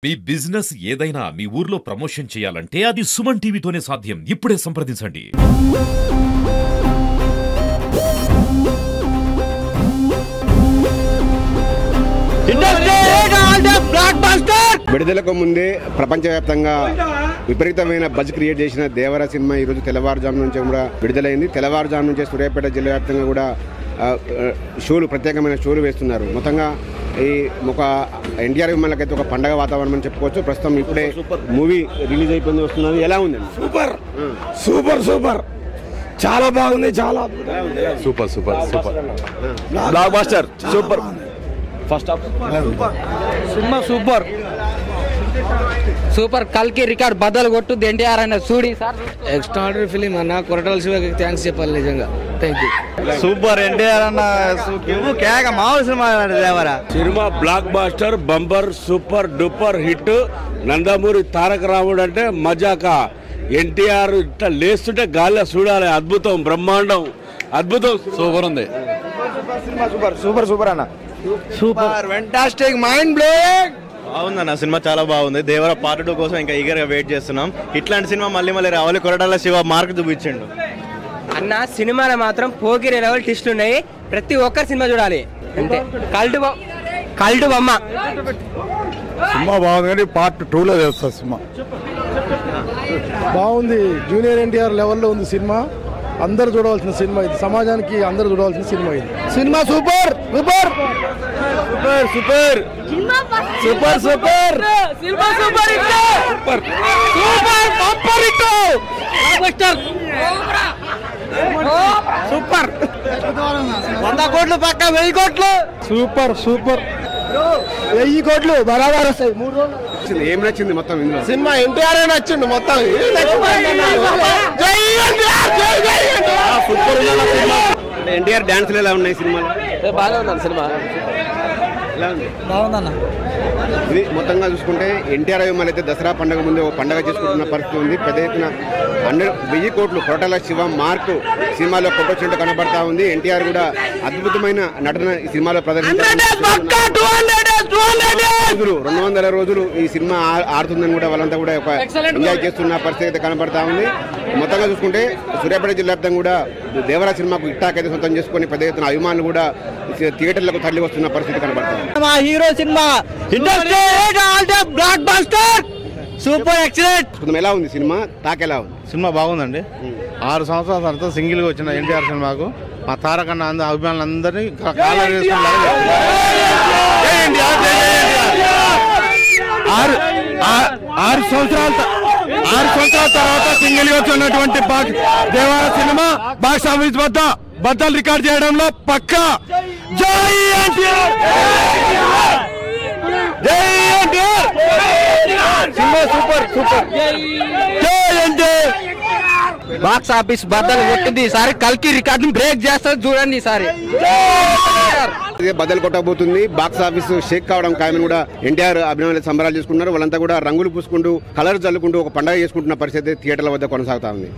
మీ business ఏదైనా మీ ఊర్లో promotion చేయాలంటే అది సుమన్ టీవీతోనే సాధ్యం. ఇప్పుడే సంప్రదించండి. విడుదలకు ముందే ప్రపంచవ్యాప్తంగా విపరీతమైన బజ్ క్రియేట్ చేసిన దేవర సినిమా ఈరోజు తెల్లవారుజాము నుంచి కూడా విడుదలైంది. తెల్లవారుజాము నుంచి సూర్యాపేట జిల్లా వ్యాప్తంగా కూడా షోలు ప్రత్యేకమైన షోలు వేస్తున్నారు. మొత్తంగా ఈ ఒక ఎన్టీఆర్ అభిమానులకైతే ఒక పండగ వాతావరణం అని చెప్పుకోవచ్చు. ప్రస్తుతం ఇప్పుడే మూవీ రిలీజ్ అయిపోయింది, వస్తున్నది. ఎలా ఉందండి? సూపర్ సూపర్ సూపర్, చాలా బాగుంది, చాలా super super super block buster super. First half cinema super super. కల్కి రికార్డ్ బద్దలు కొట్టుద్ది ఎన్టీఆర్ అన్న చూడి సార్. ఎక్స్ట్రాడినరీ ఫిలిం అన్న. కొరటాల శివకి థ్యాంక్స్ చెప్పాలి నిజంగా. Thank you. సూపర్ ఎన్టీఆర్ అన్న కేక మామూలు cinema Devara. Cinema blockbuster, bumper, super duper hit. Nandamuri Taraka Ramudu అంటే మజాకా. ఎన్టీఆర్ ఇట్లా లేస్తుంటే గాలిలో చూడాలి. అద్భుతం, బ్రహ్మాండం, అద్భుతం. సూపర్ ఉంది. సూపర్ సూపర్ సూపర్ అన్న. Super fantastic, mind blowing. బాగుందన్న సినిమా, చాలా బాగుంది. దేవర పార్ట్ 2 కోసం ఇంకా ఈగర్ గా వెయిట్ చేస్తున్నాం. ఇట్లాంటి సినిమా మళ్ళీ మళ్ళీ రావాలి. కొరటాల శివ మార్క్ చూపించండు అన్న. సినిమాలో మాత్రం పోకిరి లెవెల్ ట్విస్టులు ఉన్నాయి. ప్రతి ఒక్కరు సినిమా చూడాలి. అంతే. కల్టు బొమ్మ. సినిమా బాగుంది కానీ పార్ట్ 2లో చేస్తా. సినిమా బాగుంది. జూనియర్ ఎన్టీఆర్ లెవెల్లో ఉంది సినిమా. అందరు చూడవలసిన సినిమా ఇది. సమాజానికి అందరు చూడవలసిన సినిమా ఇది. Cinema super super super super super super cinema super hit. Super super bumper hit. Super. 100 కోట్లు పక్క 1000 కోట్లు. Super super. 1000 కోట్లు బరాబర్ వస్తాయి. 3 రోజులు. ఏం నచ్చింది మొత్తం ఇందులో? సినిమా ఎన్టీఆర్ నచ్చిండు మొత్తం. ఎన్టీఆర్ డాన్స్లు ఎలా ఉన్నాయి సినిమాలో? బాగా ఉందన్న సినిమా. ఎలా ఉంది? బాగుందన్న. ఇది మొత్తంగా చూసుకుంటే ఎన్టీఆర్ అభిమానులు అయితే దసరా పండుగ ముందే ఒక పండుగ చేసుకుంటున్న పరిస్థితి ఉంది. పెద్ద ఎత్తున 1000 కోట్లు కొరటాల శివ మార్కు సినిమాలో కొట్టొచ్చినట్టు కనబడతా ఉంది. ఎన్టీఆర్ కూడా అద్భుతమైన నటన ఈ సినిమాలో ప్రదర్శించారు. 200 రోజులు ఈ సినిమా ఆడుతుందని కూడా వాళ్ళంతా కూడా ఒక ఎంజాయ్ చేస్తున్న పరిస్థితి అయితే కనబడతా ఉంది. మొత్తంగా చూసుకుంటే సూర్యాపేట జిల్లా వ్యాప్తంగా కూడా దేవరా సినిమాకు ఇట్టాకైతే సొంతం చేసుకుని పెద్ద ఎత్తున అభిమానులు కూడా థియేటర్లకు తరలి వస్తున్న పరిస్థితి కనబడతాం. మా hero cinema industry block buster super excellent. ఎలా ఉంది సినిమా? టాక్ ఎలా ఉంది? సినిమా బాగుందండి. 6 సంవత్సరాల తర్వాత సింగిల్ గా వచ్చిన ఎన్టీఆర్ సినిమాకు మా తారకన్న అభిమానులందరినీ కాలర్ చేసుకున్నారు. 6 సంవత్సరాల తర్వాత సింగిల్ గా వచ్చినటువంటి దేవర సినిమా బాక్స్ ఆఫీస్ వద్ద బద్దలు రికార్డ్ చేయడంలో పక్కా. జై ఎన్టీఆర్, జై ఎన్టీఆర్. Cinema super super. జై ఎన్టీఆర్. బాక్స్ ఆఫీస్ బద్దలు కొట్టింది ఈసారి. కల్కి రికార్డు బ్రేక్ చేస్తారు చూడండి ఈసారి. బద్దలు కొట్టబోతుంది. బాక్స్ ఆఫీస్ షేక్ కావడం ఖాయమని కూడా ఎన్టీఆర్ అభిమానులు సంబరాలు చేసుకుంటున్నారు. వాళ్ళంతా కూడా రంగులు పూసుకుంటూ కలర్ చల్లుకుంటూ ఒక పండుగ చేసుకుంటున్న పరిస్థితి థియేటర్ల వద్ద కొనసాగుతా ఉంది.